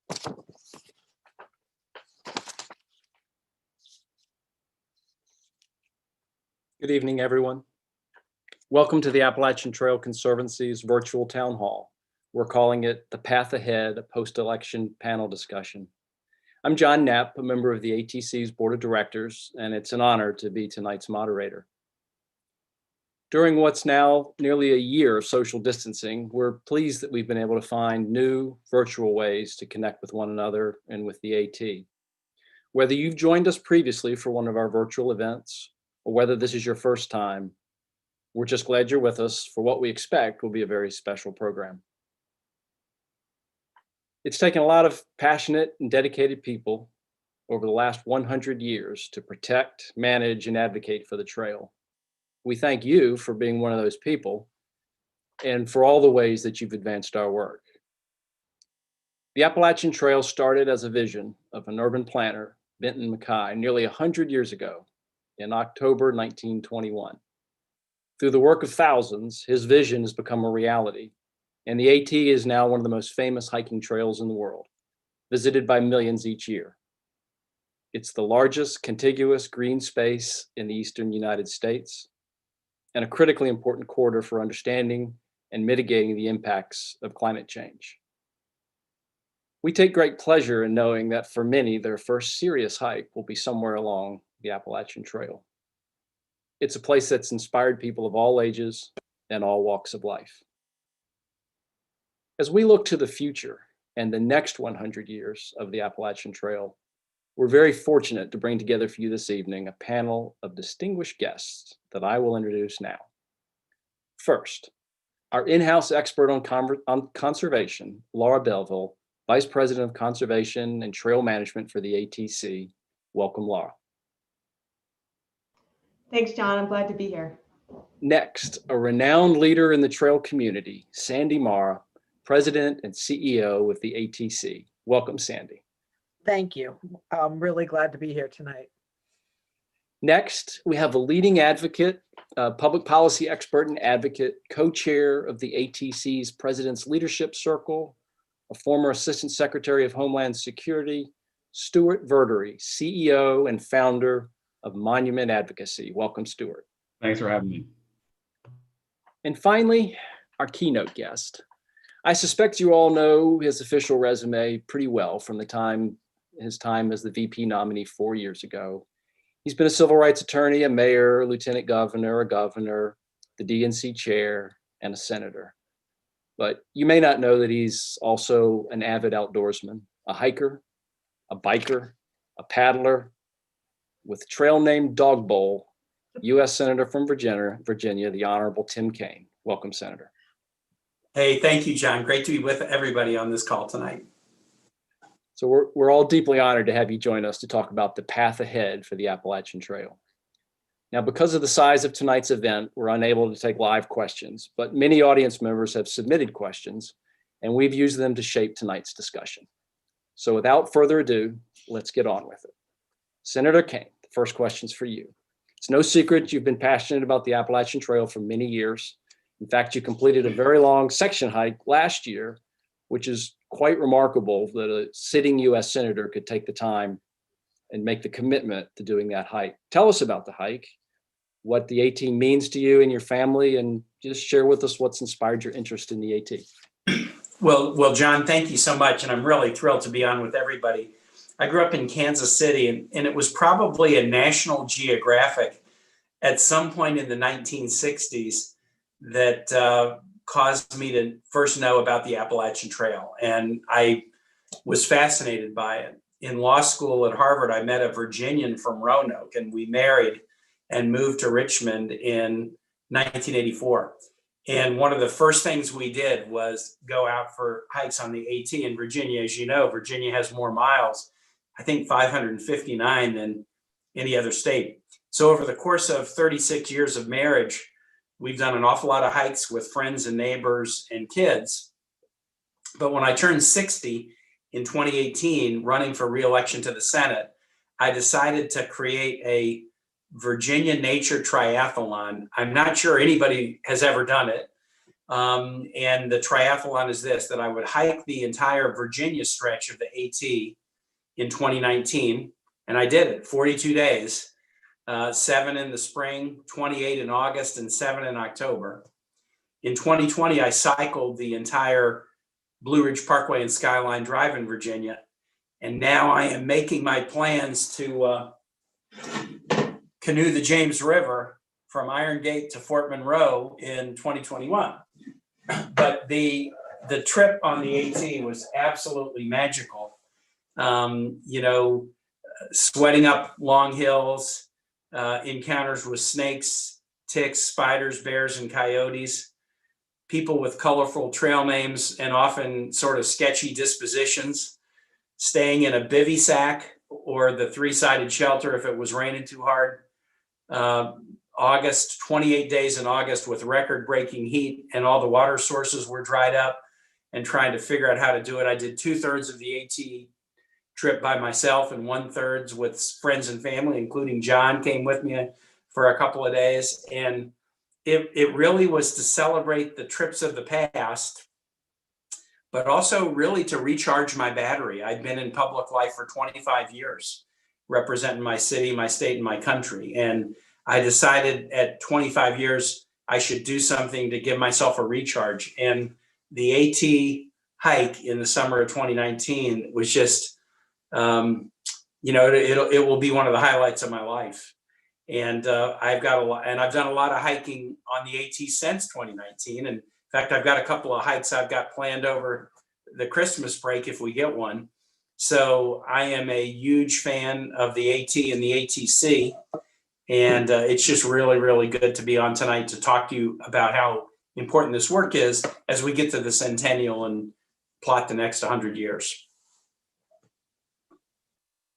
Good evening, everyone. Welcome to the Appalachian Trail Conservancy's virtual town hall. We're calling it The Path Ahead, a post-election panel discussion. I'm John Knapp, a member of the ATC's Board of Directors, and it's an honor to be tonight's moderator. During what's now nearly a year of social distancing, we're pleased that we've been able to find new virtual ways to connect with one another and with the AT. Whether you've joined us previously for one of our virtual events, or whether this is your first time, we're just glad you're with us for what we expect will be a very special program. It's taken a lot of passionate and dedicated people over the last 100 years to protect, manage, and advocate for the trail. We thank you for being one of those people and for all the ways that you've advanced our work. The Appalachian Trail started as a vision of an urban planner, Benton Mackay, nearly 100 years ago in October 1921. Through the work of thousands, his vision has become a reality, and the AT is now one of the most famous hiking trails in the world, visited by millions each year. It's the largest contiguous green space in the eastern United States, and a critically important corridor for understanding and mitigating the impacts of climate change. We take great pleasure in knowing that for many, their first serious hike will be somewhere along the Appalachian Trail. It's a place that's inspired people of all ages and all walks of life. As we look to the future and the next 100 years of the Appalachian Trail, we're very fortunate to bring together for you this evening a panel of distinguished guests that I will introduce now. First, our in-house expert on conservation, Laura Belleville, Vice President of Conservation and Trail Management for the ATC. Welcome, Laura. Thanks, John. I'm glad to be here. Next, a renowned leader in the trail community, Sandi Marra, President and CEO with the ATC. Welcome, Sandi. Thank you. I'm really glad to be here tonight. Next, we have a leading advocate, public policy expert and advocate, co-chair of the ATC's President's Leadership Circle, a former Assistant Secretary of Homeland Security, Stewart Verdery, CEO and founder of Monument Advocacy. Welcome, Stewart. Thanks for having me. And finally, our keynote guest. I suspect you all know his official resume pretty well from his time as the VP nominee 4 years ago. He's been a civil rights attorney, a mayor, a lieutenant governor, a governor, the DNC chair, and a senator. But you may not know that he's also an avid outdoorsman, a hiker, a biker, a paddler, with trail named Dog Bowl, U.S. Senator from Virginia, the Honorable Tim Kaine. Welcome, Senator. Hey, thank you, John. Great to be with everybody on this call tonight. So we're all deeply honored to have you join us to talk about the path ahead for the Appalachian Trail. Now, because of the size of tonight's event, we're unable to take live questions, but many audience members have submitted questions, and we've used them to shape tonight's discussion. So without further ado, let's get on with it. Senator Kaine, the first question's for you. It's no secret you've been passionate about the Appalachian Trail for many years. In fact, you completed a very long section hike last year, which is quite remarkable that a sitting U.S. Senator could take the time and make the commitment to doing that hike. Tell us about the hike, what the AT means to you and your family, and just share with us what's inspired your interest in the AT. Well, John, thank you so much. And I'm really thrilled to be on with everybody. I grew up in Kansas City, and it was probably a National Geographic at some point in the 1960s that caused me to first know about the Appalachian Trail. And I was fascinated by it. In law school at Harvard, I met a Virginian from Roanoke, and we married and moved to Richmond in 1984. And one of the first things we did was go out for hikes on the AT in Virginia. As you know, Virginia has more miles, I think 559 than any other state. So over the course of 36 years of marriage, we've done an awful lot of hikes with friends and neighbors and kids. But when I turned 60 in 2018, running for re-election to the Senate, I decided to create a Virginia Nature Triathlon. I'm not sure anybody has ever done it, And the triathlon is this, that I would hike the entire Virginia stretch of the AT in 2019. And I did it, 42 days, 7 in the spring, 28 in August, and 7 in October. In 2020, I cycled the entire Blue Ridge Parkway and Skyline Drive in Virginia. And now I am making my plans to canoe the James River from Iron Gate to Fort Monroe in 2021. But the trip on the AT was absolutely magical. Sweating up long hills, encounters with snakes, ticks, spiders, bears, and coyotes, people with colorful trail names and often sort of sketchy dispositions, staying in a bivy sack or the 3-sided shelter if it was raining too hard. 28 days in August with record-breaking heat and all the water sources were dried up, and trying to figure out how to do it. I did 2/3 of the AT trip by myself and 1/3 with friends and family, including John came with me for a couple of days. And it really was to celebrate the trips of the past, but also really to recharge my battery. I'd been in public life for 25 years, representing my city, my state, and my country. And I decided at 25 years, I should do something to give myself a recharge. And the AT hike in the summer of 2019 was just, it will be one of the highlights of my life. And I've got a lot, and I've done a lot of hiking on the AT since 2019. And in fact, I've got a couple of hikes I've got planned over the Christmas break if we get one. So I am a huge fan of the AT and the ATC. And it's just really, really good to be on tonight to talk to you about how important this work is as we get to the Centennial and plot the next 100 years.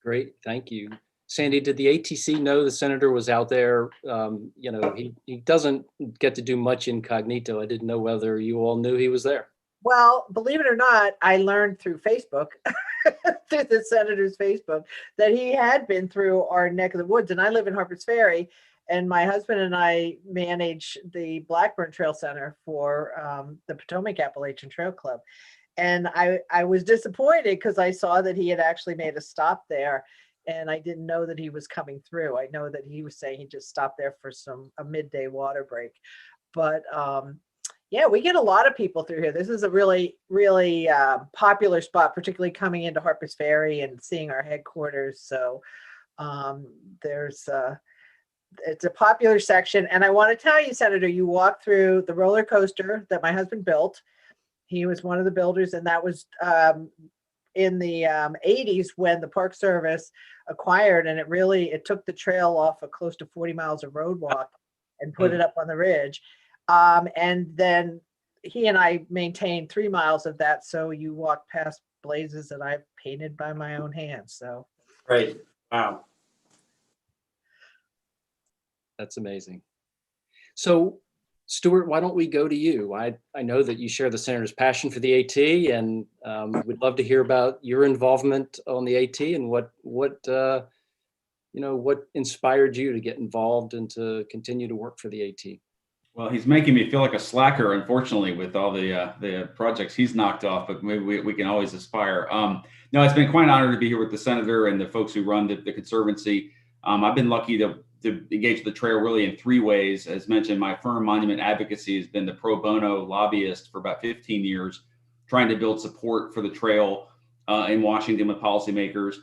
Great, thank you. Sandi, did the ATC know the senator was out there? He doesn't get to do much incognito. I didn't know whether you all knew he was there. Well, believe it or not, I learned through Facebook, through the senator's Facebook, that he had been through our neck of the woods. And I live in Harpers Ferry, and my husband and I manage the Blackburn Trail Center for the Potomac Appalachian Trail Club. And I was disappointed because I saw that he had actually made a stop there, and I didn't know that he was coming through. I know that he was saying he just stopped there for a midday water break. But yeah, we get a lot of people through here. This is a really, really popular spot, particularly coming into Harpers Ferry and seeing our headquarters. So it's a popular section. And I want to tell you, Senator, you walk through the roller coaster that my husband built. He was one of the builders, and that was in the 80s when the Park Service acquired, and it took the trail off of close to 40 miles of road walk and put it up on the ridge. And then he and I maintained 3 miles of that. So you walk past blazes that I've painted by my own hands. So Great. Wow. That's amazing. So Stewart, why don't we go to you? I know that you share the senator's passion for the AT, and we'd love to hear about your involvement on the AT and what inspired you to get involved and to continue to work for the AT. Well, he's making me feel like a slacker, unfortunately, with all the projects he's knocked off, but maybe we can always aspire. No, it's been quite an honor to be here with the senator and the folks who run the Conservancy. I've been lucky to engage the trail really in 3 ways. As mentioned, my firm, Monument Advocacy, has been the pro bono lobbyist for about 15 years, trying to build support for the trail in Washington with policymakers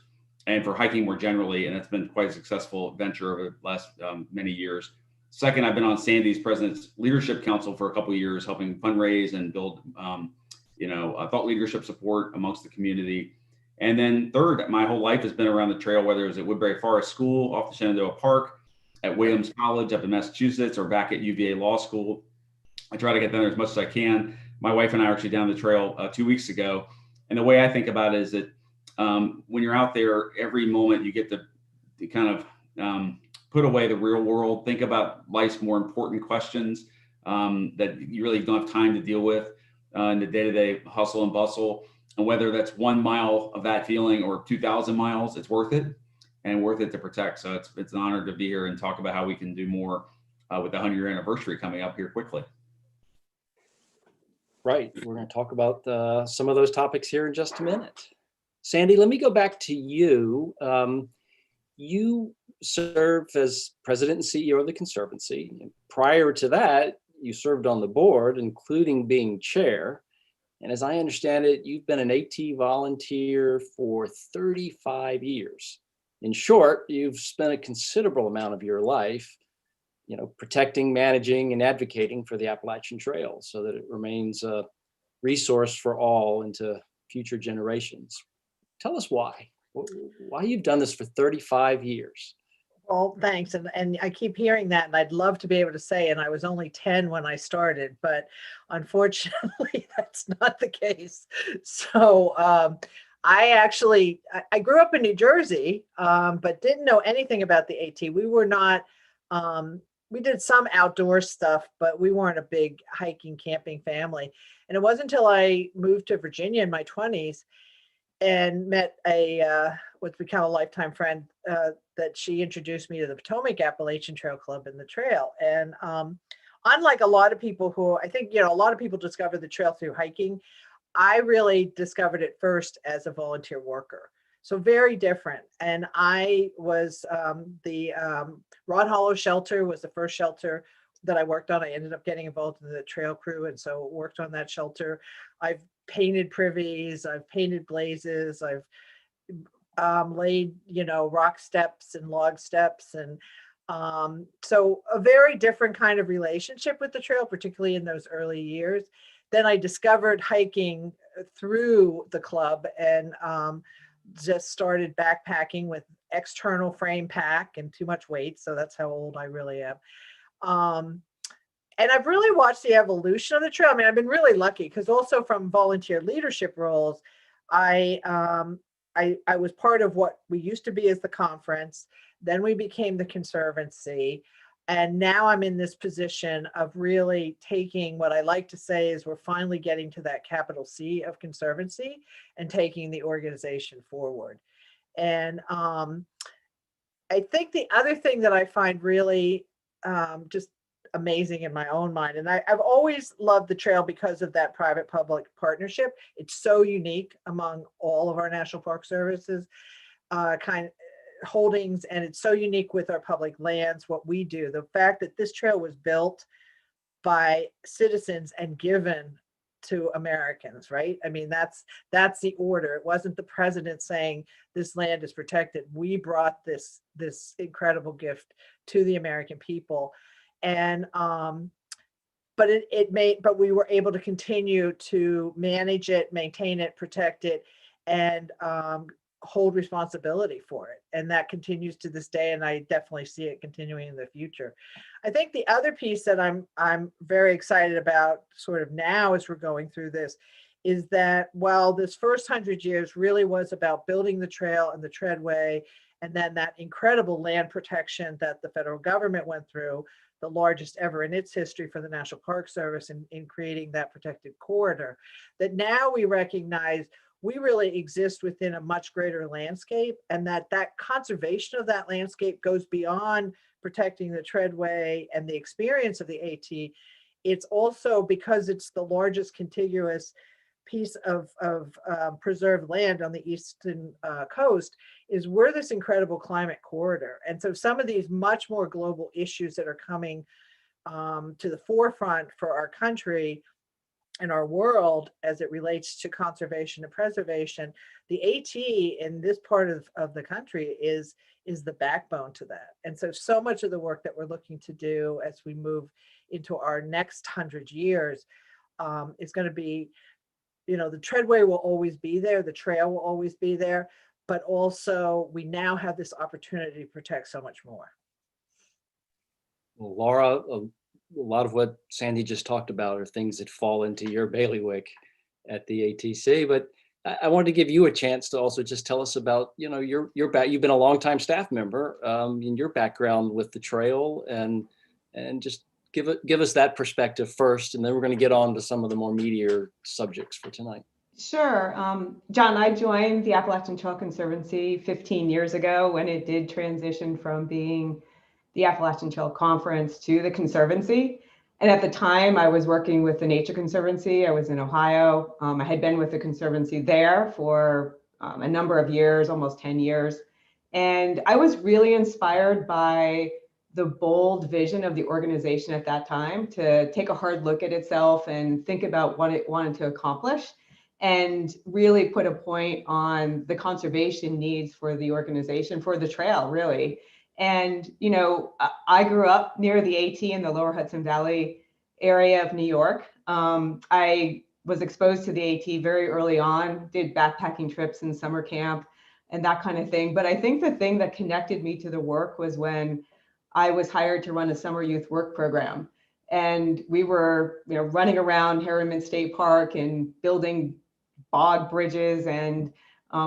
and for hiking more generally. And it's been quite a successful venture over the last many years. Second, I've been on Sandi's President's Leadership Council for a couple of years, helping fundraise and build, thought leadership support amongst the community. And then third, my whole life has been around the trail, whether it was at Woodbury Forest School, off the Shenandoah Park, at Williams College up in Massachusetts, or back at UVA Law School. I try to get down there as much as I can. My wife and I are actually down the trail 2 weeks ago. And the way I think about it is that when you're out there, every moment you get to kind of put away the real world, think about life's more important questions that you really don't have time to deal with in the day-to-day hustle and bustle. And whether that's 1 mile of that feeling or 2,000 miles, it's worth it, and worth it to protect. So it's an honor to be here and talk about how we can do more with the 100-year anniversary coming up here quickly. Right. We're going to talk about some of those topics here in just a minute. Sandi, let me go back to you. You serve as president and CEO of the Conservancy. And prior to that, you served on the board, including being chair. And as I understand it, you've been an AT volunteer for 35 years. In short, you've spent a considerable amount of your life, protecting, managing, and advocating for the Appalachian Trail so that it remains a resource for all into future generations. Tell us why you've done this for 35 years. Well, thanks. And I keep hearing that, and I'd love to be able to say, and I was only 10 when I started, but unfortunately, that's not the case. So I grew up in New Jersey, but didn't know anything about the AT. We were not, we did some outdoor stuff, but we weren't a big hiking, camping family. And it wasn't until I moved to Virginia in my 20s and met what's become a lifetime friend, that she introduced me to the Potomac Appalachian Trail Club and the trail. And unlike a lot of people who, I think, a lot of people discover the trail through hiking, I really discovered it first as a volunteer worker. So very different. And I was the Rod Hollow shelter was the first shelter that I worked on. I ended up getting involved in the trail crew, and so worked on that shelter. I've painted privies, I've painted blazes, I've laid, rock steps and log steps. And so a very different kind of relationship with the trail, particularly in those early years. Then I discovered hiking through the club and just started backpacking with external frame pack and too much weight. So that's how old I really am. And I've really watched the evolution of the trail. I mean, I've been really lucky because also from volunteer leadership roles, I was part of what we used to be as the conference. Then we became the Conservancy. And now I'm in this position of really taking what I like to say is we're finally getting to that capital C of Conservancy and taking the organization forward. And I think the other thing that I find really just amazing in my own mind, and I've always loved the trail because of that private-public partnership. It's so unique among all of our National Park Services holdings, and it's so unique with our public lands, what we do. The fact that this trail was built by citizens and given to Americans, right? I mean, that's the order. It wasn't the president saying this land is protected. We brought this incredible gift to the American people. And but we were able to continue to manage it, maintain it, protect it, and hold responsibility for it. And that continues to this day, and I definitely see it continuing in the future. I think the other piece that I'm very excited about sort of now as we're going through this is that while this first 100 years really was about building the trail and the treadway, and then that incredible land protection that the federal government went through, the largest ever in its history for the National Park Service in creating that protected corridor, that now we recognize we really exist within a much greater landscape, and that conservation of that landscape goes beyond protecting the treadway and the experience of the AT. It's also, because it's the largest contiguous piece of preserved land on the eastern coast, is we're this incredible climate corridor. And so some of these much more global issues that are coming to the forefront for our country and our world as it relates to conservation and preservation, the AT in this part of the country is the backbone to that. And so much of the work that we're looking to do as we move into our next 100 years is going to be, the treadway will always be there, the trail will always be there, but also we now have this opportunity to protect so much more. Well, Laura, a lot of what Sandi just talked about are things that fall into your bailiwick at the ATC, but I wanted to give you a chance to also just tell us about, your you've been a longtime staff member, in your background with the trail, and just give us that perspective first, and then we're going to get on to some of the more meatier subjects for tonight. Sure. John, I joined the Appalachian Trail Conservancy 15 years ago when it did transition from being the Appalachian Trail Conference to the Conservancy. And at the time, I was working with the Nature Conservancy. I was in Ohio. I had been with the Conservancy there for a number of years, almost 10 years. And I was really inspired by the bold vision of the organization at that time to take a hard look at itself and think about what it wanted to accomplish, and really put a point on the conservation needs for the organization, for the trail, really. And, you know, I grew up near the AT in the Lower Hudson Valley area of New York. I was exposed to the AT very early on, did backpacking trips in summer camp and that kind of thing. But I think the thing that connected me to the work was when I was hired to run a summer youth work program. And we were, you know, running around Harriman State Park and building bog bridges and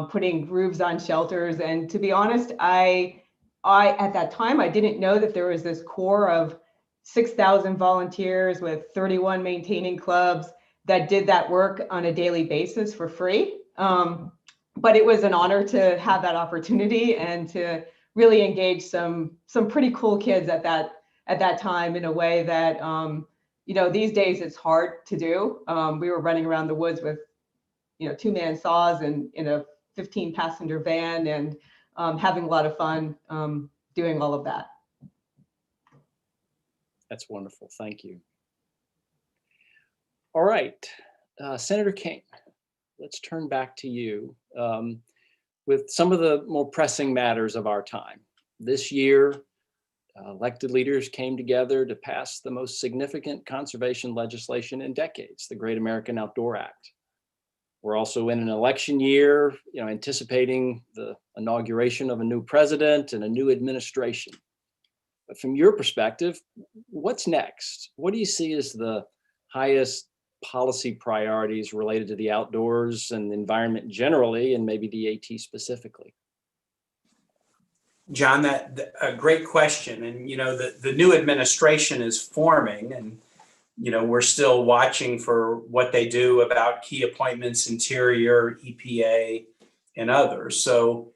putting roofs on shelters. And to be honest, I at that time, I didn't know that there was this core of 6,000 volunteers with 31 maintaining clubs that did that work on a daily basis for free. But it was an honor to have that opportunity and to really engage some pretty cool kids at that time in a way that, you know, these days it's hard to do. We were running around the woods with, you know, 2-man saws and in a 15-passenger van, and having a lot of fun doing all of that. That's wonderful. Thank you. All right, Senator Kaine, let's turn back to you with some of the more pressing matters of our time. This year, elected leaders came together to pass the most significant conservation legislation in decades, the Great American Outdoor Act. We're also in an election year, you know, anticipating the inauguration of a new president and a new administration. But from your perspective, what's next? What do you see as the highest policy priorities related to the outdoors and the environment generally, and maybe the AT specifically? John, that a great question. And, you know, the new administration is forming, and, you know, we're still watching for what they do about key appointments, Interior, EPA, and others. So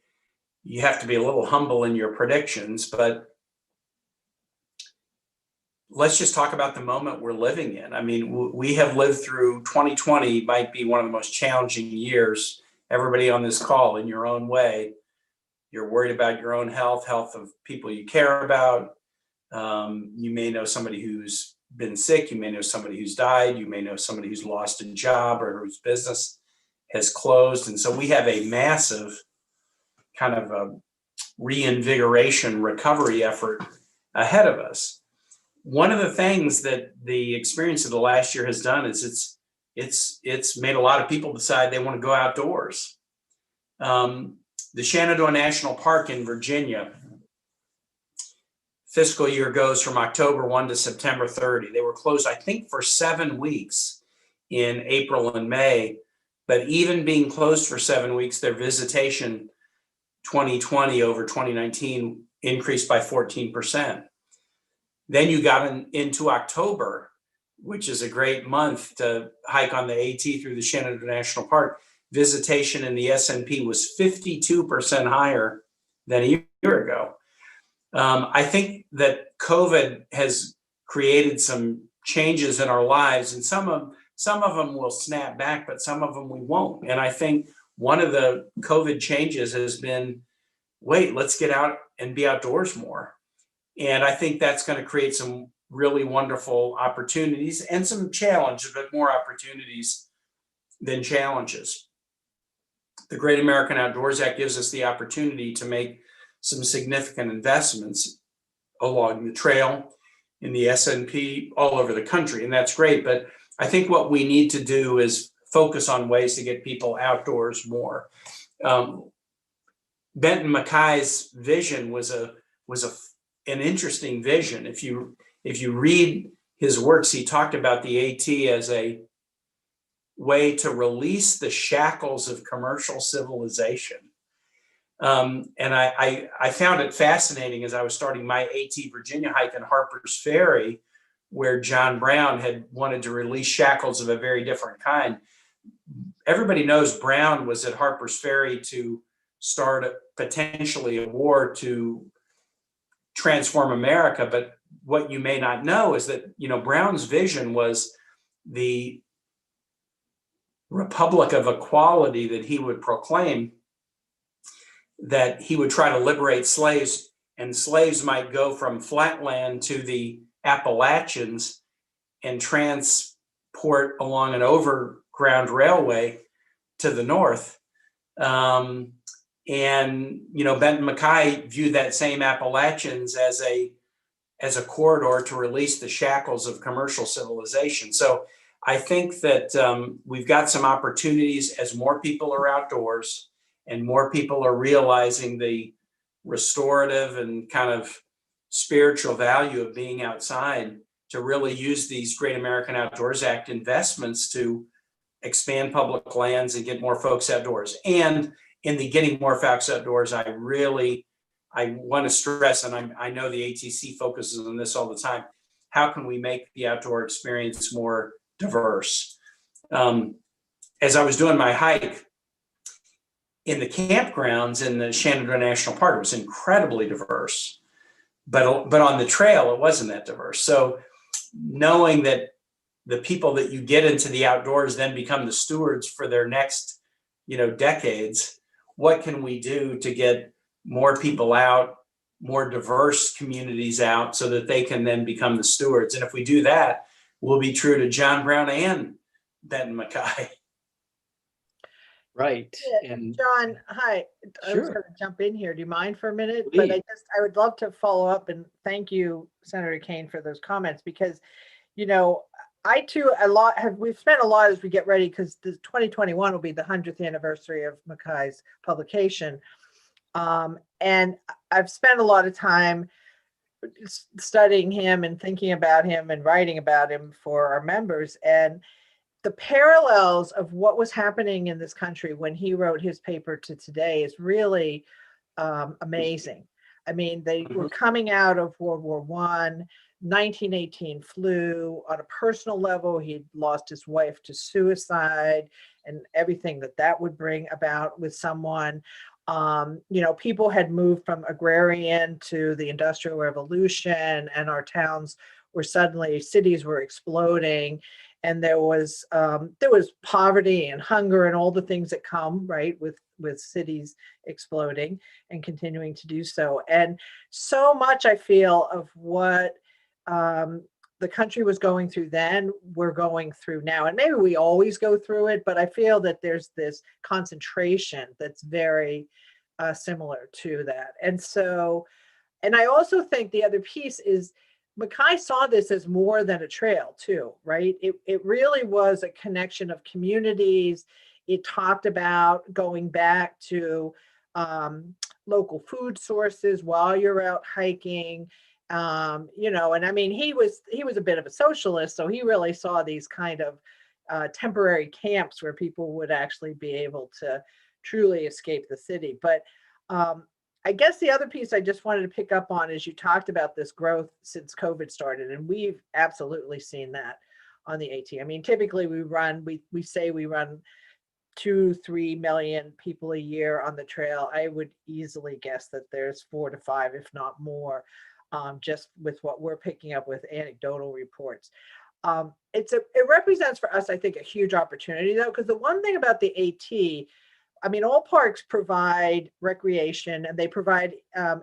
you have to be a little humble in your predictions, but let's just talk about the moment we're living in. I mean, we have lived through 2020, might be one of the most challenging years. Everybody on this call, in your own way, you're worried about your own health of people you care about. You may know somebody who's been sick. You may know somebody who's died. You may know somebody who's lost a job or whose business has closed. And so we have a massive kind of a reinvigoration recovery effort ahead of us. One of the things that the experience of the last year has done is it's made a lot of people decide they want to go outdoors. The Shenandoah National Park in Virginia, fiscal year goes from October 1 to September 30. They were closed, I think, for 7 weeks in April and May. But even being closed for 7 weeks, their visitation 2020 over 2019 increased by 14%. Then you got into October, which is a great month to hike on the AT through the Shenandoah National Park. Visitation in the S&P was 52% higher than a year ago. I think that COVID has created some changes in our lives, and some of them will snap back, but some of them we won't. And I think one of the COVID changes has been, wait, let's get out and be outdoors more. And I think that's going to create some really wonderful opportunities and some challenges, but more opportunities than challenges. The Great American Outdoors Act gives us the opportunity to make some significant investments along the trail, in the S&P, all over the country, and that's great. But I think what we need to do is focus on ways to get people outdoors more. Benton MacKay's vision was an interesting vision. If you read his works, he talked about the AT as a way to release the shackles of commercial civilization. And I found it fascinating as I was starting my AT Virginia hike in Harper's Ferry, where John Brown had wanted to release shackles of a very different kind. Everybody knows Brown was at Harper's Ferry to start potentially a war to transform America, but what you may not know is that, Brown's vision was the republic of equality that he would proclaim, that he would try to liberate slaves, and slaves might go from flatland to the Appalachians and transport along an overground railway to the north. And, Benton MacKaye viewed that same Appalachians as a corridor to release the shackles of commercial civilization. So I think that we've got some opportunities as more people are outdoors and more people are realizing the restorative and kind of spiritual value of being outside, to really use these Great American Outdoors Act investments to expand public lands and get more folks outdoors. And in the getting more folks outdoors, I want to stress, and I know the ATC focuses on this all the time, how can we make the outdoor experience more diverse? As I was doing my hike in the campgrounds in the Shenandoah National Park, it was incredibly diverse, but on the trail, it wasn't that diverse. So knowing that the people that you get into the outdoors then become the stewards for their next, decades, what can we do to get more people out, more diverse communities out, so that they can then become the stewards? And if we do that, we'll be true to John Brown and Benton MacKaye. Right. Yeah, And John, hi. I was Sure. going to jump in here. Do you mind for a minute? Please. But I would love to follow up and thank you, Senator Kaine, for those comments, because, I too, we've spent a lot as we get ready, because the 2021 will be the 100th anniversary of MacKaye's publication. And I've spent a lot of time studying him and thinking about him and writing about him for our members. And the parallels of what was happening in this country when he wrote his paper to today is really amazing. I mean, they were coming out of World War I, 1918 flu. On a personal level, he'd lost his wife to suicide and everything that would bring about with someone. People had moved from agrarian to the Industrial Revolution, and our towns were suddenly, cities were exploding. And there was poverty and hunger and all the things that come, right, with cities exploding and continuing to do so. And so much, I feel, of what the country was going through then, we're going through now. And maybe we always go through it, but I feel that there's this concentration that's very similar to that. And I also think the other piece is, MacKaye saw this as more than a trail too, right? It really was a connection of communities. It talked about going back to local food sources while you're out hiking, and I mean, he was a bit of a socialist, so he really saw these kind of temporary camps where people would actually be able to truly escape the city. But I guess the other piece I just wanted to pick up on is, you talked about this growth since COVID started, and we've absolutely seen that on the AT. I mean, typically we say we run 2-3 million people a year on the trail. I would easily guess that there's 4 to 5, if not more, just with what we're picking up with anecdotal reports. It represents for us, I think, a huge opportunity though, because the one thing about the AT, I mean, all parks provide recreation and they provide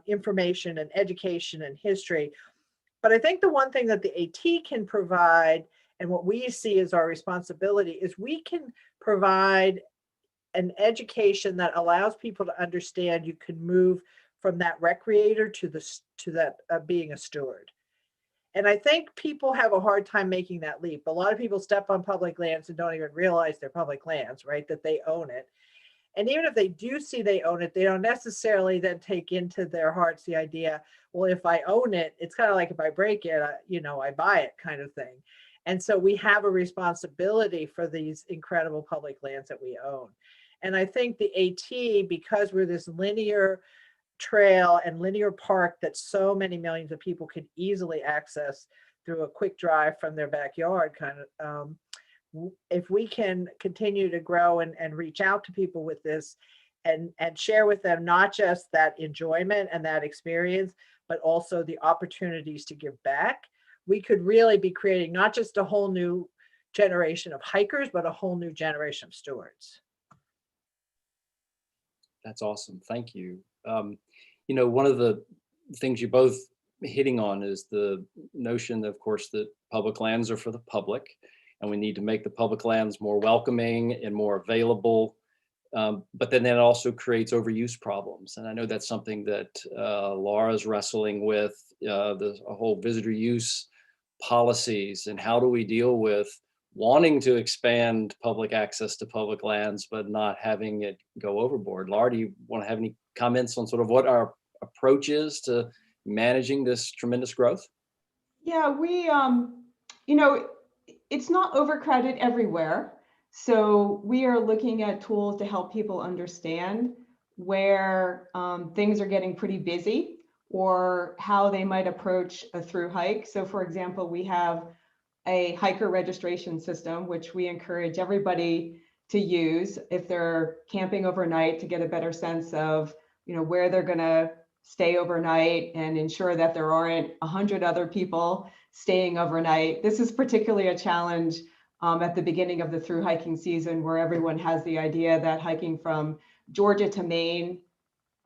information and education and history. But I think the one thing that the AT can provide, and what we see as our responsibility, is we can provide an education that allows people to understand you can move from that recreator to that being a steward. And I think people have a hard time making that leap. A lot of people step on public lands and don't even realize they're public lands, right? That they own it. And even if they do see they own it, they don't necessarily then take into their hearts the idea, well, if I own it, it's kind of like if I break it, I buy it kind of thing. And so we have a responsibility for these incredible public lands that we own. And I think the AT, because we're this linear trail and linear park that so many millions of people can easily access through a quick drive from their backyard, kind of, if we can continue to grow and reach out to people with this and share with them not just that enjoyment and that experience, but also the opportunities to give back, we could really be creating not just a whole new generation of hikers, but a whole new generation of stewards. That's awesome. Thank you. You know, one of the things you both hitting on is the notion, of course, that public lands are for the public, and we need to make the public lands more welcoming and more available. But then that also creates overuse problems. And I know that's something that Laura's wrestling with, the whole visitor use policies, and how do we deal with wanting to expand public access to public lands, but not having it go overboard. Laura, do you want to have any comments on sort of what our approach is to managing this tremendous growth? Yeah, we, you know, it's not overcrowded everywhere. So we are looking at tools to help people understand where things are getting pretty busy or how they might approach a through hike. So for example, we have a hiker registration system, which we encourage everybody to use if they're camping overnight, to get a better sense of, you know, where they're gonna stay overnight and ensure that there aren't 100 other people staying overnight. This is particularly a challenge at the beginning of the through hiking season, where everyone has the idea that hiking from Georgia to Maine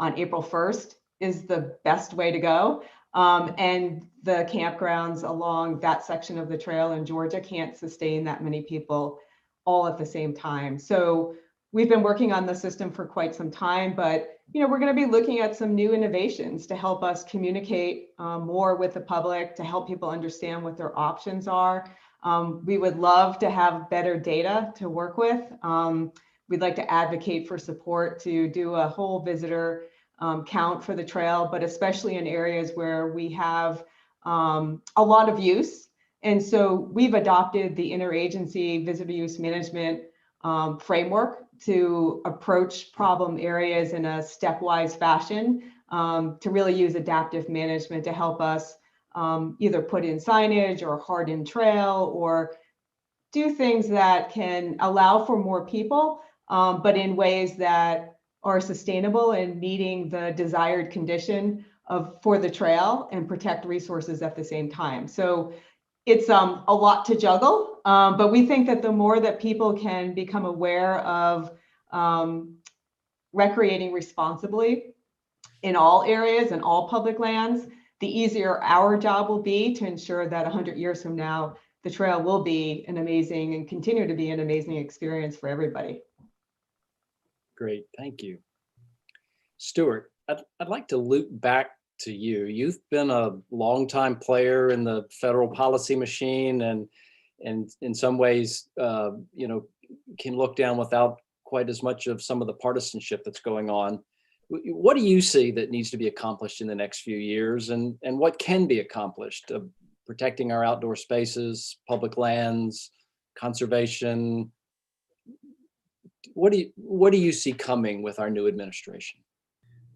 on April 1st is the best way to go. And the campgrounds along that section of the trail in Georgia can't sustain that many people all at the same time. So we've been working on the system for quite some time, but you know, we're going to be looking at some new innovations to help us communicate more with the public, to help people understand what their options are. We would love to have better data to work with. We'd like to advocate for support to do a whole visitor count for the trail, but especially in areas where we have a lot of use. And so we've adopted the interagency visitor use management framework to approach problem areas in a stepwise fashion, to really use adaptive management to help us either put in signage or harden trail or do things that can allow for more people, but in ways that are sustainable and meeting the desired condition for the trail and protect resources at the same time. So it's a lot to juggle, but we think that the more that people can become aware of recreating responsibly in all areas and all public lands, the easier our job will be to ensure that 100 years from now, the trail will be an amazing and continue to be an amazing experience for everybody. Great, thank you. Stewart, I'd like to loop back to you. You've been a longtime player in the federal policy machine, and in some ways, you know, can look down without quite as much of some of the partisanship that's going on. What do you see that needs to be accomplished in the next few years, and what can be accomplished? Protecting our outdoor spaces, public lands, conservation. What do you see coming with our new administration?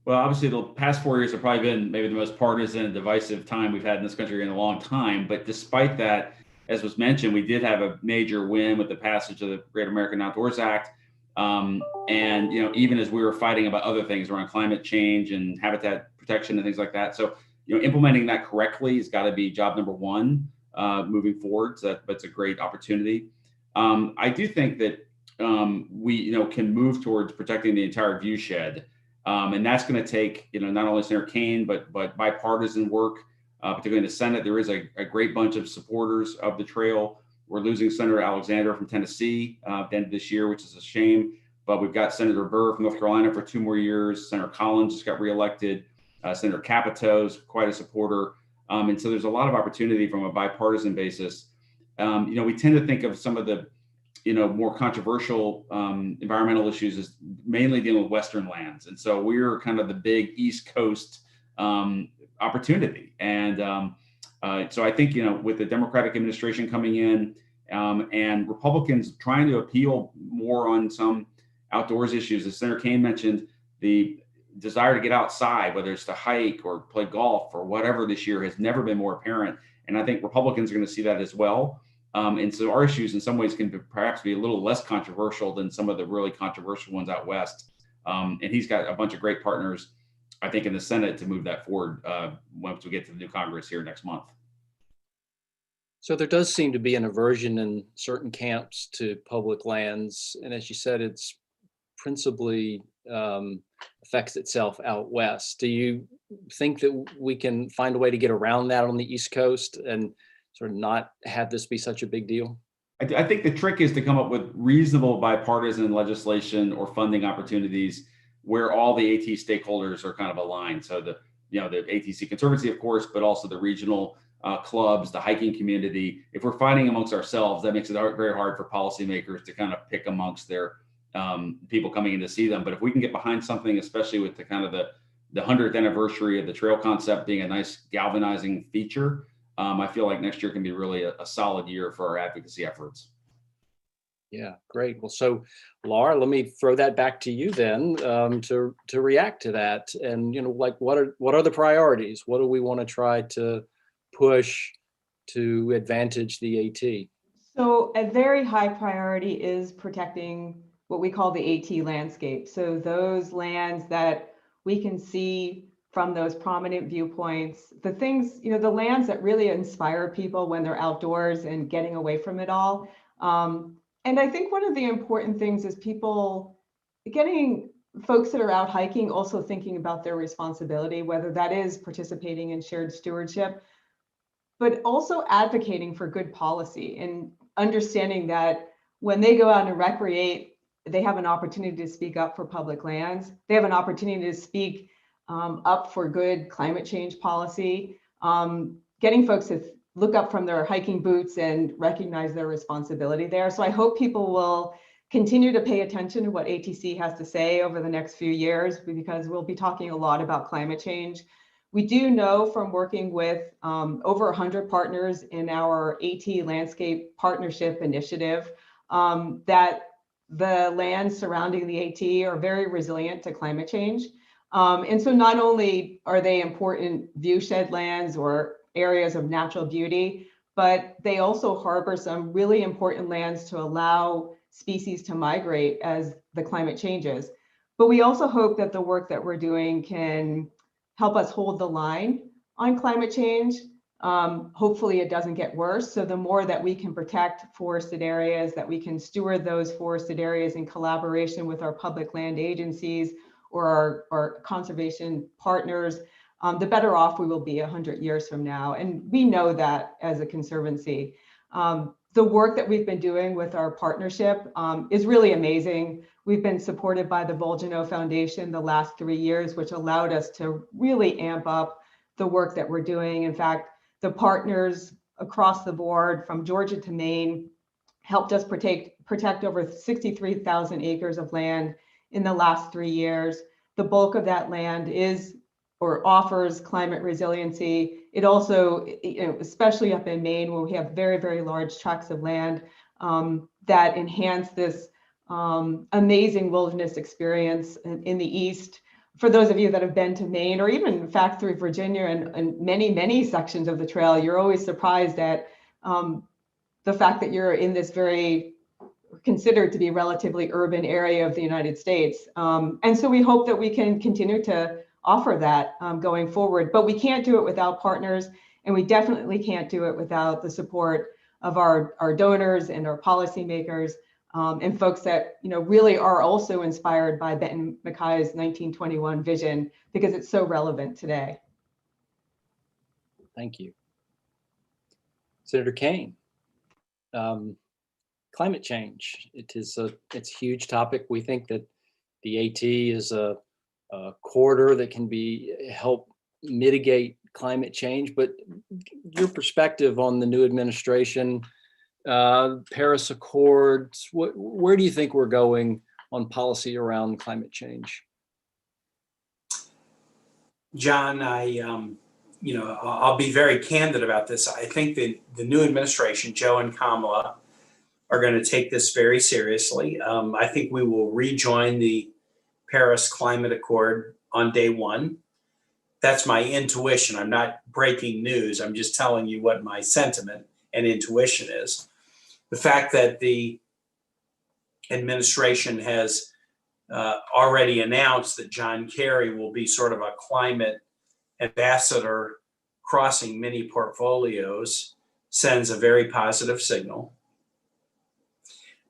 Well, obviously, the past 4 years have probably been maybe the most partisan and divisive time we've had in this country in a long time. But despite that, as was mentioned, we did have a major win with the passage of the Great American Outdoors Act. And, you know, even as we were fighting about other things around climate change and habitat protection and things like that. So, you know, implementing that correctly has got to be job number one moving forward. So that's a great opportunity. I do think that we, you know, can move towards protecting the entire viewshed. And that's going to take, you know, not only Senator Kaine, but bipartisan work, particularly in the Senate. There is a great bunch of supporters of the trail. We're losing Senator Alexander from Tennessee at the end of this year, which is a shame. But we've got Senator Burr from North Carolina for 2 more years. Senator Collins just got reelected. Senator Capito's quite a supporter. And so there's a lot of opportunity from a bipartisan basis. You know, we tend to think of some of the, you know, more controversial environmental issues as mainly dealing with Western lands. And so we're kind of the big East Coast opportunity. And so I think, you know, with the Democratic administration coming in and Republicans trying to appeal more on some outdoors issues, as Senator Kaine mentioned, the desire to get outside, whether it's to hike or play golf or whatever this year, has never been more apparent. And I think Republicans are going to see that as well. And so our issues in some ways can perhaps be a little less controversial than some of the really controversial ones out west. And he's got a bunch of great partners I think in the Senate to move that forward once we get to the new Congress here next month. So there does seem to be an aversion in certain camps to public lands. And as you said, it's principally affects itself out west. Do you think that we can find a way to get around that on the East Coast and sort of not have this be such a big deal? I think the trick is to come up with reasonable bipartisan legislation or funding opportunities where all the AT stakeholders are kind of aligned. So the ATC Conservancy, of course, but also the regional clubs, the hiking community. If we're fighting amongst ourselves, that makes it very hard for policymakers to kind of pick amongst their people coming in to see them. But if we can get behind something, especially with the kind of the 100th anniversary of the trail concept being a nice galvanizing feature, I feel like next year can be really a solid year for our advocacy efforts. Yeah, great. Well, so Laura, let me throw that back to you then to react to that. And like what are the priorities? What do we want to try to push to advantage the AT? So a very high priority is protecting what we call the AT landscape. So those lands that we can see from those prominent viewpoints, the things, the lands that really inspire people when they're outdoors and getting away from it all. And I think one of the important things is getting folks that are out hiking also thinking about their responsibility, whether that is participating in shared stewardship, but also advocating for good policy and understanding that when they go out and recreate, they have an opportunity to speak up for public lands. They have an opportunity to speak up for good climate change policy, getting folks to look up from their hiking boots and recognize their responsibility there. So I hope people will continue to pay attention to what ATC has to say over the next few years, because we'll be talking a lot about climate change. We do know from working with over 100 partners in our AT Landscape Partnership Initiative that the lands surrounding the AT are very resilient to climate change. And so not only are they important viewshed lands or areas of natural beauty, but they also harbor some really important lands to allow species to migrate as the climate changes. But we also hope that the work that we're doing can help us hold the line on climate change. Hopefully it doesn't get worse. So the more that we can protect forested areas, that we can steward those forested areas in collaboration with our public land agencies or our conservation partners, the better off we will be 100 years from now. And we know that as a conservancy. The work that we've been doing with our partnership is really amazing. We've been supported by the Volcano Foundation the last 3 years, which allowed us to really amp up the work that we're doing. In fact, the partners across the board from Georgia to Maine helped us protect over 63,000 acres of land in the last 3 years. The bulk of that land is or offers climate resiliency. It also, especially up in Maine, where we have very, very large tracts of land that enhance this amazing wilderness experience in the East. For those of you that have been to Maine, or even in fact through Virginia and many, many sections of the trail, you're always surprised at the fact that you're in this very considered to be relatively urban area of the United States. And so we hope that we can continue to offer that going forward, but we can't do it without partners, and we definitely can't do it without the support of our donors and our policymakers and folks that really are also inspired by Benton MacKay's 1921 vision, because it's so relevant today. Thank you. Senator Kaine, climate change. It's a huge topic. We think that the AT is a corridor that can help mitigate climate change, but your perspective on the new administration, Paris Accords, where do you think we're going on policy around climate change? John, I'll be very candid about this. I think that the new administration, Joe and Kamala, are going to take this very seriously. I think we will rejoin the Paris Climate Accord on day one. That's my intuition. I'm not breaking news. I'm just telling you what my sentiment and intuition is. The fact that the administration has already announced that John Kerry will be sort of a climate ambassador crossing many portfolios sends a very positive signal.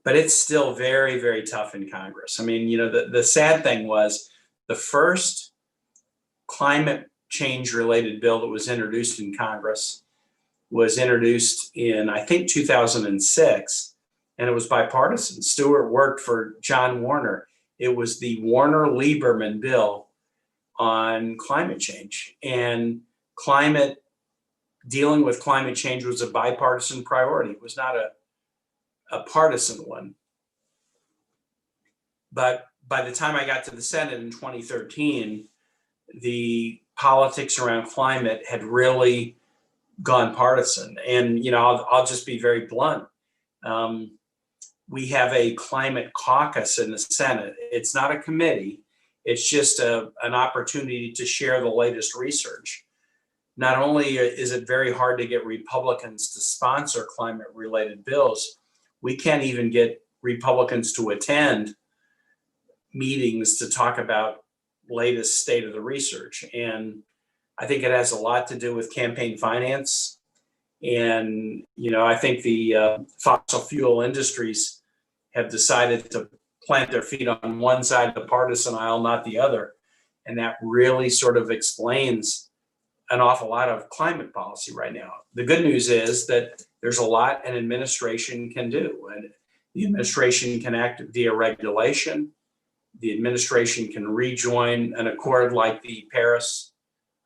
But it's still very, very tough in Congress. I mean, you know, the sad thing was the first climate change related bill that was introduced in Congress was introduced in, I think, 2006, and it was bipartisan. Stewart worked for John Warner. It was the Warner-Lieberman bill on climate change, and dealing with climate change was a bipartisan priority. It was not a partisan one. But by the time I got to the Senate in 2013, the politics around climate had really gone partisan. And, you know, I'll just be very blunt. We have a climate caucus in the Senate. It's not a committee. It's just an opportunity to share the latest research. Not only is it very hard to get Republicans to sponsor climate-related bills, we can't even get Republicans to attend meetings to talk about latest state of the research. And I think it has a lot to do with campaign finance. And, you know, I think the fossil fuel industries have decided to plant their feet on one side of the partisan aisle, not the other. And that really sort of explains an awful lot of climate policy right now. The good news is that there's a lot an administration can do. And the administration can act via regulation. The administration can rejoin an accord like the Paris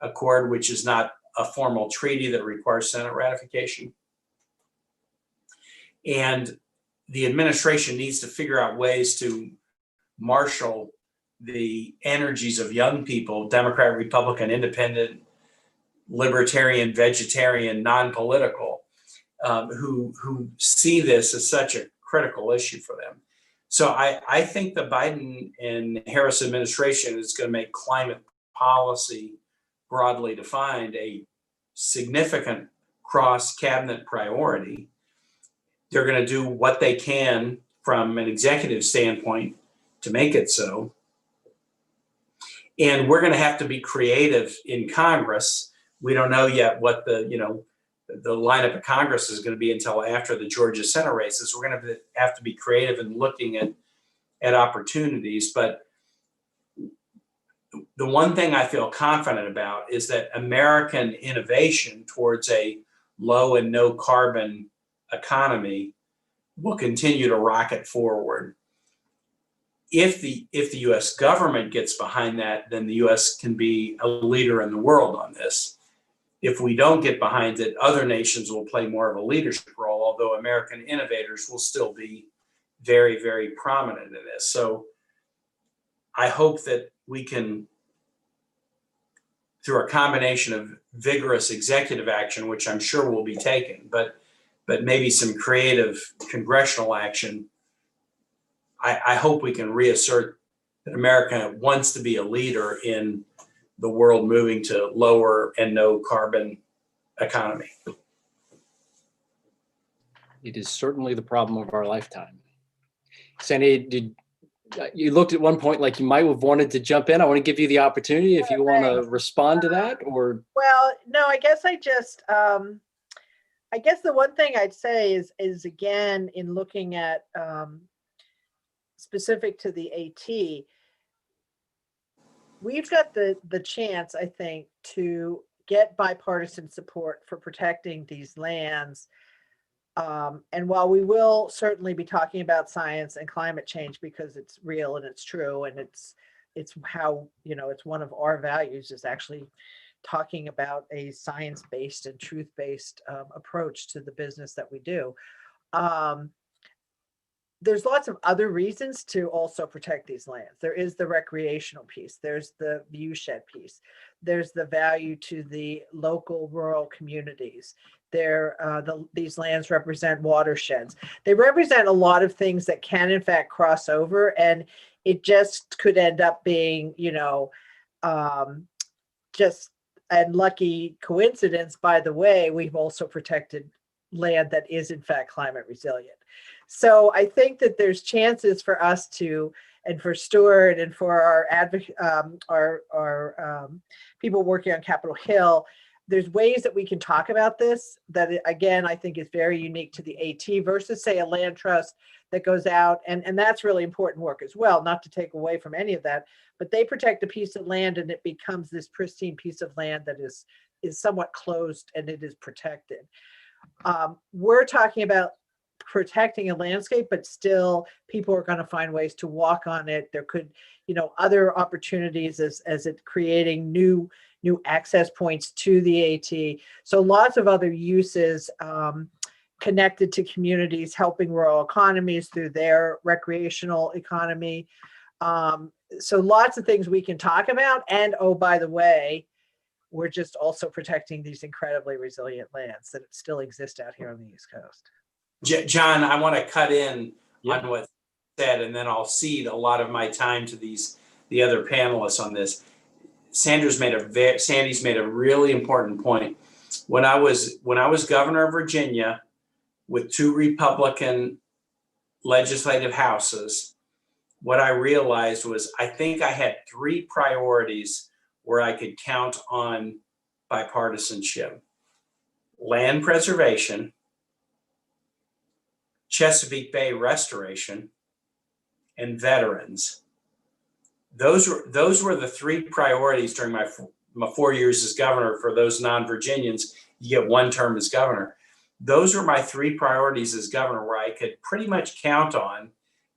Accord, which is not a formal treaty that requires Senate ratification. And the administration needs to figure out ways to marshal the energies of young people, Democrat, Republican, Independent, Libertarian, Vegetarian, non-political, who see this as such a critical issue for them. So I think the Biden and Harris administration is going to make climate policy broadly defined a significant cross-cabinet priority. They're going to do what they can from an executive standpoint to make it so. And we're going to have to be creative in Congress. We don't know yet what the lineup of Congress is going to be until after the Georgia Senate races. We're going to have to be creative in looking at opportunities. But the one thing I feel confident about is that American innovation towards a low and no carbon economy will continue to rocket forward. If the US government gets behind that, then the US can be a leader in the world on this. If we don't get behind it, other nations will play more of a leadership role, although American innovators will still be very, very prominent in this. So I hope that we can, through a combination of vigorous executive action, which I'm sure will be taken, but maybe some creative congressional action, I hope we can reassert that America wants to be a leader in the world moving to lower and no carbon economy. It is certainly the problem of our lifetime. Sandi, you looked at one point like you might have wanted to jump in. I want to give you the opportunity if you want to respond to that, or. Well, no, I guess I just, I guess the one thing I'd say is again, in looking at specific to the AT, we've got the chance, I think, to get bipartisan support for protecting these lands. And while we will certainly be talking about science and climate change because it's real and it's true, and it's how, it's one of our values is actually talking about a science-based and truth-based approach to the business that we do. There's lots of other reasons to also protect these lands. There is the recreational piece. There's the viewshed piece. There's the value to the local rural communities. These lands represent watersheds. They represent a lot of things that can in fact cross over, and it just could end up being, just a lucky coincidence. By the way, we've also protected land that is in fact climate resilient. So I think that there's chances for us to and for Stewart and for our people working on Capitol Hill. There's ways that we can talk about this that, again, I think is very unique to the AT versus, say, a land trust that goes out. And that's really important work as well, not to take away from any of that, but they protect a piece of land and it becomes this pristine piece of land that is somewhat closed and it is protected. We're talking about protecting a landscape, but still people are going to find ways to walk on it. There could, other opportunities as it creating new access points to the AT. So lots of other uses connected to communities, helping rural economies through their recreational economy. So lots of things we can talk about. And oh, by the way, we're just also protecting these incredibly resilient lands that still exist out here on the East Coast. John, I want to cut in on what's said, and then I'll cede a lot of my time to the other panelists on this. Sandi's made a really important point. When I was governor of Virginia with 2 Republican legislative houses, what I realized was I think I had 3 priorities where I could count on bipartisanship: land preservation, Chesapeake Bay restoration, and veterans. Those were the 3 priorities during my 4 years as governor. For those non-Virginians, you get 1 term as governor. Those were my 3 priorities as governor where I could pretty much count on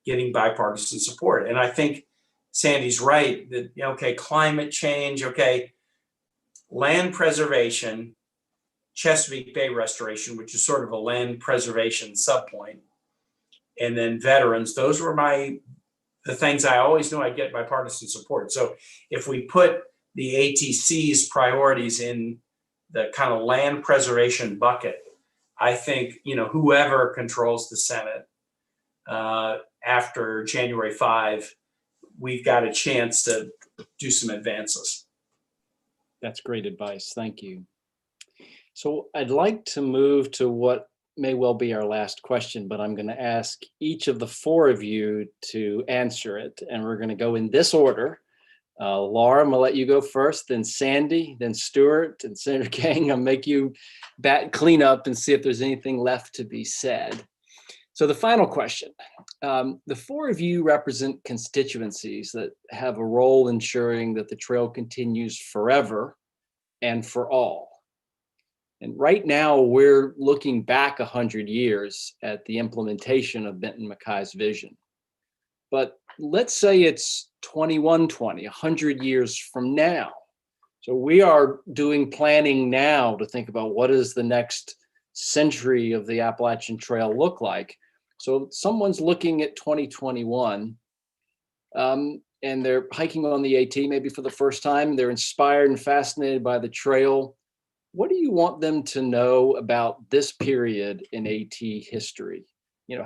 getting bipartisan support. And I think Sandi's right that, okay, climate change, okay, land preservation, Chesapeake Bay restoration, which is sort of a land preservation subpoint, and then veterans. Those were the things I always knew I'd get bipartisan support. So if we put the ATC's priorities in the kind of land preservation bucket, I think, whoever controls the Senate after January 5, we've got a chance to do some advances. That's great advice. Thank you. So I'd like to move to what may well be our last question, but I'm going to ask each of the 4 of you to answer it. And we're going to go in this order. Laura, I'm going to let you go first, then Sandi, then Stewart, and Senator Kaine. I'll make you clean up and see if there's anything left to be said. So the final question, the 4 of you represent constituencies that have a role ensuring that the trail continues forever and for all. And right now we're looking back 100 years at the implementation of Benton MacKay's vision. But let's say it's 2120, 100 years from now. So we are doing planning now to think about what does the next century of the Appalachian Trail look like. So someone's looking at 2021 and they're hiking on the AT maybe for the first time. They're inspired and fascinated by the trail. What do you want them to know about this period in AT history?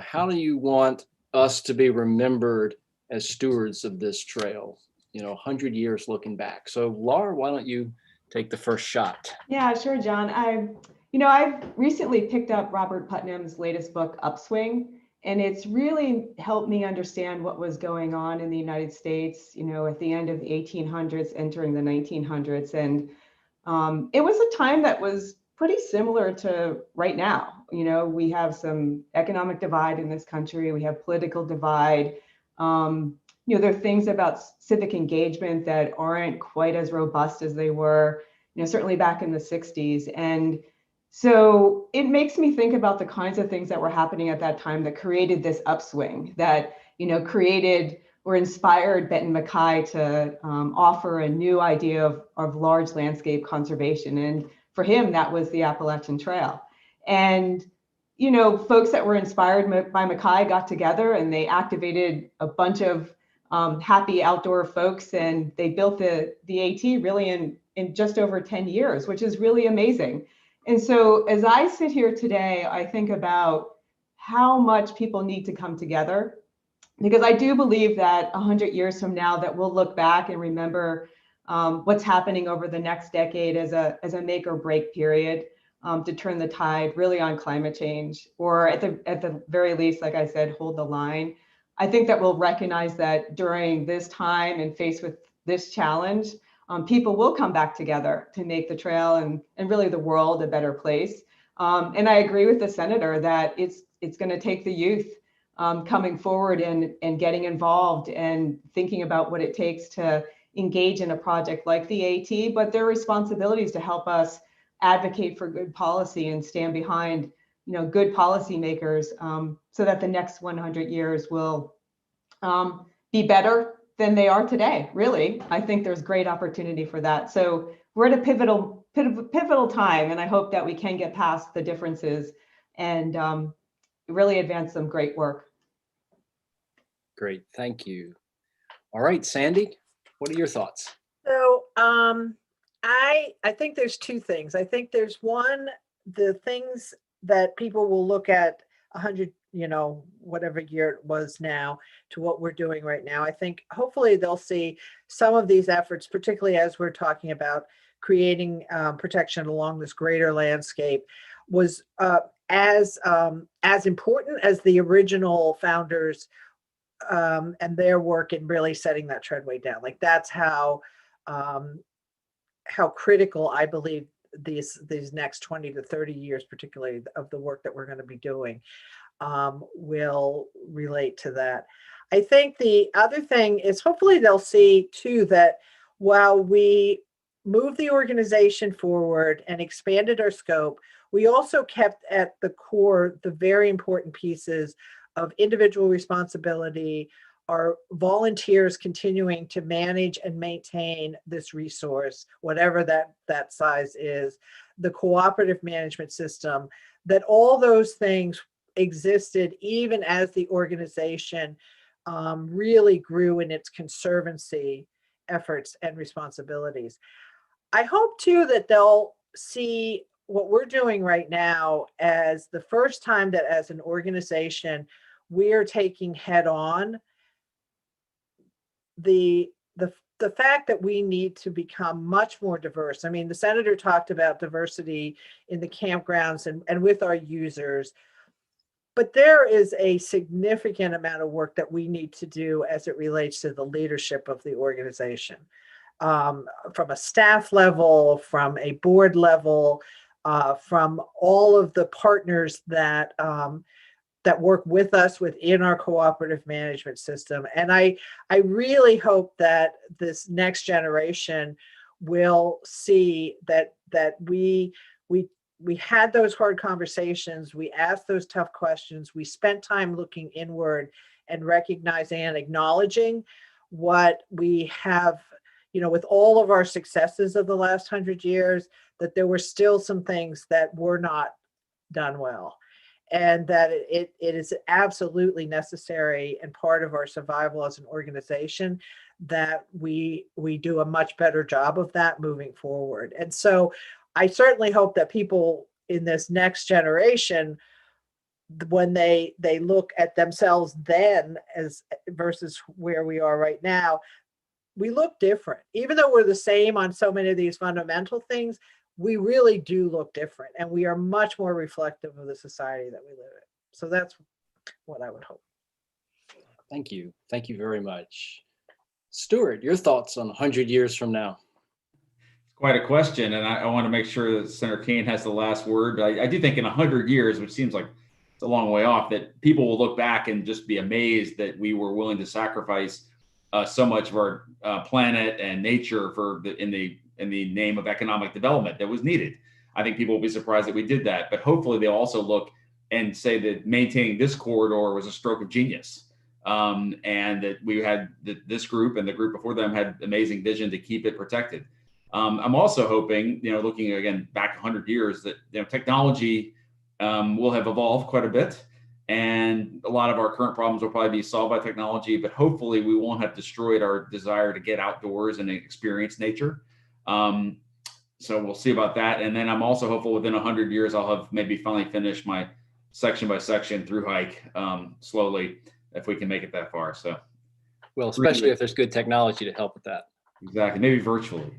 How do you want us to be remembered as stewards of this trail, 100 years looking back? So Laura, why don't you take the first shot? Yeah, sure, John. I've recently picked up Robert Putnam's latest book, Upswing, and it's really helped me understand what was going on in the United States, at the end of the 1800s, entering the 1900s. And it was a time that was pretty similar to right now. We have some economic divide in this country. We have political divide. There are things about civic engagement that aren't quite as robust as they were, certainly back in the 60s. And so it makes me think about the kinds of things that were happening at that time that created this upswing, that, created or inspired Benton MacKay to offer a new idea of large landscape conservation. And for him, that was the Appalachian Trail. And, folks that were inspired by MacKay got together and they activated a bunch of happy outdoor folks, and they built the AT really in just over 10 years, which is really amazing. And so as I sit here today, I think about how much people need to come together, because I do believe that 100 years from now that we'll look back and remember what's happening over the next decade as a make or break period to turn the tide really on climate change, or at the very least, like I said, hold the line I think that we'll recognize that during this time and faced with this challenge, people will come back together to make the trail and really the world a better place. And I agree with the senator that it's going to take the youth coming forward and getting involved and thinking about what it takes to engage in a project like the AT, but their responsibilities to help us advocate for good policy and stand behind, good policymakers, so that the next 100 years will be better than they are today. Really, I think there's great opportunity for that. So we're at a pivotal time, and I hope that we can get past the differences and really advance some great work. Great, thank you. All right, Sandi, what are your thoughts? So I think there's two things. I think there's one, the things that people will look at 100, whatever year it was now to what we're doing right now. I think hopefully they'll see some of these efforts, particularly as we're talking about creating protection along this greater landscape, was as important as the original founders and their work in really setting that treadway down. Like that's how critical I believe these next 20 to 30 years, particularly of the work that we're going to be doing, will relate to that. I think the other thing is hopefully they'll see too that while we moved the organization forward and expanded our scope, we also kept at the core the very important pieces of individual responsibility, our volunteers continuing to manage and maintain this resource, whatever that size is, the cooperative management system, that all those things existed even as the organization really grew in its conservancy efforts and responsibilities. I hope too that they'll see what we're doing right now as the first time that as an organization we're taking head on the fact that we need to become much more diverse. I mean, the senator talked about diversity in the campgrounds and with our users, but there is a significant amount of work that we need to do as it relates to the leadership of the organization, from a staff level, from a board level, from all of the partners that work with us within our cooperative management system. And I really hope that this next generation will see that we had those hard conversations, we asked those tough questions, we spent time looking inward and recognizing and acknowledging what we have, with all of our successes of the last 100 years, that there were still some things that were not done well. And that it is absolutely necessary and part of our survival as an organization that we do a much better job of that moving forward. And so I certainly hope that people in this next generation, when they look at themselves then as versus where we are right now, we look different. Even though we're the same on so many of these fundamental things, we really do look different, and we are much more reflective of the society that we live in. So that's what I would hope. Thank you. Thank you very much. Stewart, your thoughts on 100 years from now? Quite a question, and I want to make sure that Senator Kaine has the last word. But I do think in 100 years, which seems like it's a long way off, that people will look back and just be amazed that we were willing to sacrifice so much of our planet and nature in the name of economic development that was needed. I think people will be surprised that we did that, but hopefully they'll also look and say that maintaining this corridor was a stroke of genius, and that we had this group and the group before them had amazing vision to keep it protected. I'm also hoping, looking again back 100 years, that technology will have evolved quite a bit, and a lot of our current problems will probably be solved by technology, but hopefully we won't have destroyed our desire to get outdoors and experience nature. So we'll see about that. And then I'm also hopeful within 100 years, I'll have maybe finally finished my section by section through hike slowly, if we can make it that far. So, well, especially if there's good technology to help with that. Exactly. Maybe virtually.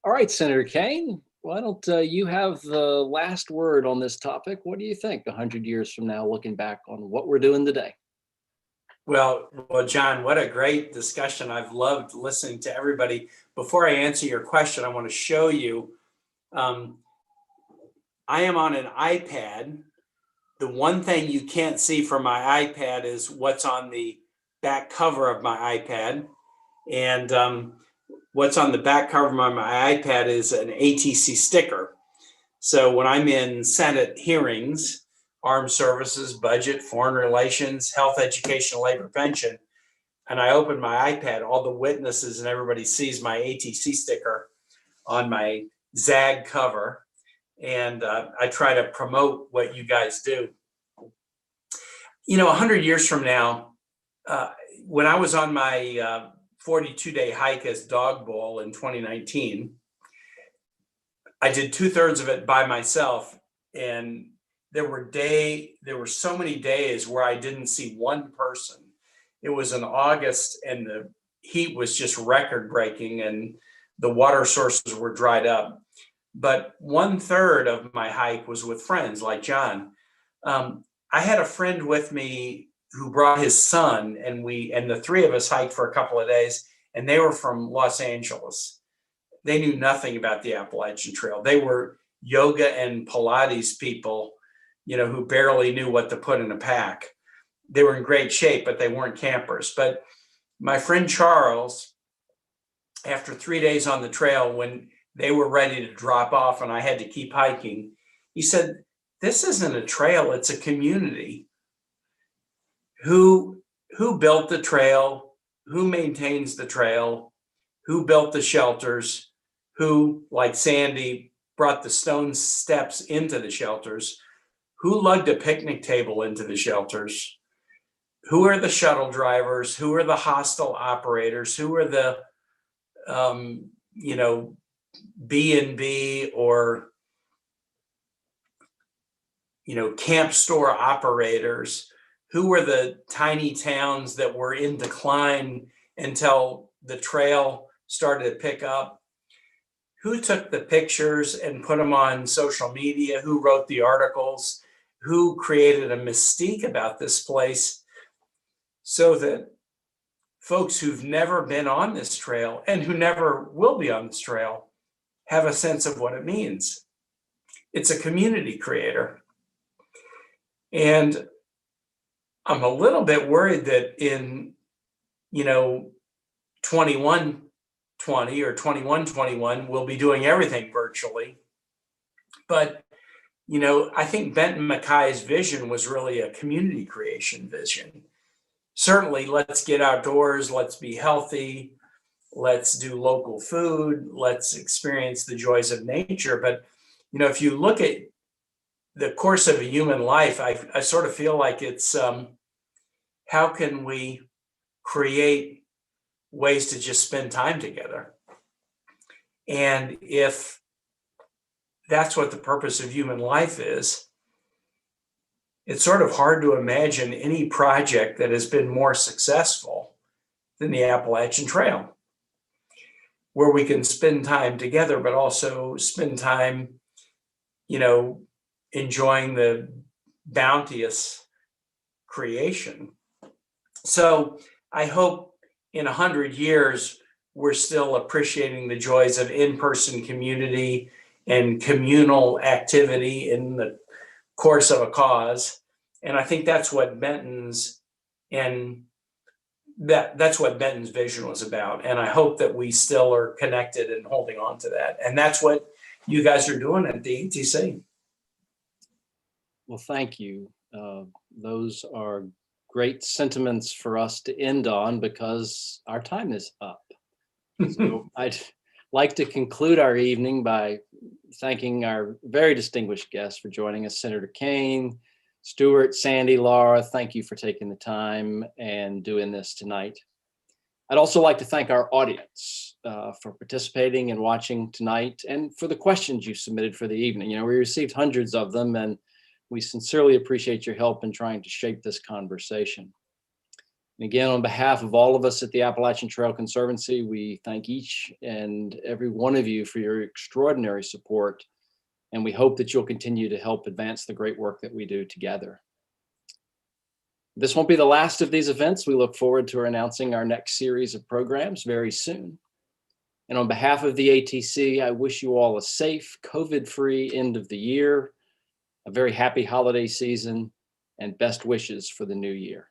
All right, Senator Kaine, why don't you have the last word on this topic? What do you think 100 years from now, looking back on what we're doing today? Well, John, what a great discussion. I've loved listening to everybody. Before I answer your question, I want to show you. I am on an iPad. The one thing you can't see from my iPad is what's on the back cover of my iPad. And what's on the back cover of my iPad is an ATC sticker. So when I'm in Senate hearings, armed services, budget, foreign relations, health, education, labor, pension, and I open my iPad, all the witnesses and everybody sees my ATC sticker on my ZAG cover. And I try to promote what you guys do. 100 years from now, when I was on my 42-day hike as Dog Bowl in 2019, I did 2/3 of it by myself. And there were so many days where I didn't see one person. It was in August and the heat was just record breaking and the water sources were dried up. But 1/3 of my hike was with friends like John. I had a friend with me who brought his son, and the three of us hiked for a couple of days, and they were from Los Angeles. They knew nothing about the Appalachian Trail. They were yoga and Pilates people, who barely knew what to put in a pack. They were in great shape, but they weren't campers. But my friend Charles, after 3 days on the trail, when they were ready to drop off and I had to keep hiking, he said, "This isn't a trail, it's a community. Who built the trail? Who maintains the trail? Who built the shelters? Who, like Sandi, brought the stone steps into the shelters? Who lugged a picnic table into the shelters? Who are the shuttle drivers? Who are the hostel operators? Who are the, B&B or, camp store operators? Who were the tiny towns that were in decline until the trail started to pick up? Who took the pictures and put them on social media? Who wrote the articles? Who created a mystique about this place so that folks who've never been on this trail and who never will be on this trail have a sense of what it means? It's a community creator. And I'm a little bit worried that in, 2120 or 2121, we'll be doing everything virtually. But, I think Benton Mackay's vision was really a community creation vision. Certainly, let's get outdoors, let's be healthy, let's do local food, let's experience the joys of nature. But, if you look at the course of a human life, I sort of feel like it's how can we create ways to just spend time together? And if that's what the purpose of human life is, it's sort of hard to imagine any project that has been more successful than the Appalachian Trail, where we can spend time together, but also spend time, enjoying the bounteous creation. So I hope in 100 years, we're still appreciating the joys of in-person community and communal activity in the course of a cause. And I think that's what Benton's vision was about. And I hope that we still are connected and holding on to that. And that's what you guys are doing at the ETC. Well, thank you. Those are great sentiments for us to end on because our time is up. So I'd like to conclude our evening by thanking our very distinguished guests for joining us. Senator Kaine, Stewart, Sandi, Laura, thank you for taking the time and doing this tonight. I'd also like to thank our audience for participating and watching tonight and for the questions you submitted for the evening. We received hundreds of them, and we sincerely appreciate your help in trying to shape this conversation. And again, on behalf of all of us at the Appalachian Trail Conservancy, we thank each and every one of you for your extraordinary support, and we hope that you'll continue to help advance the great work that we do together. This won't be the last of these events. We look forward to announcing our next series of programs very soon. And on behalf of the ATC, I wish you all a safe, COVID-free end of the year, a very happy holiday season, and best wishes for the new year.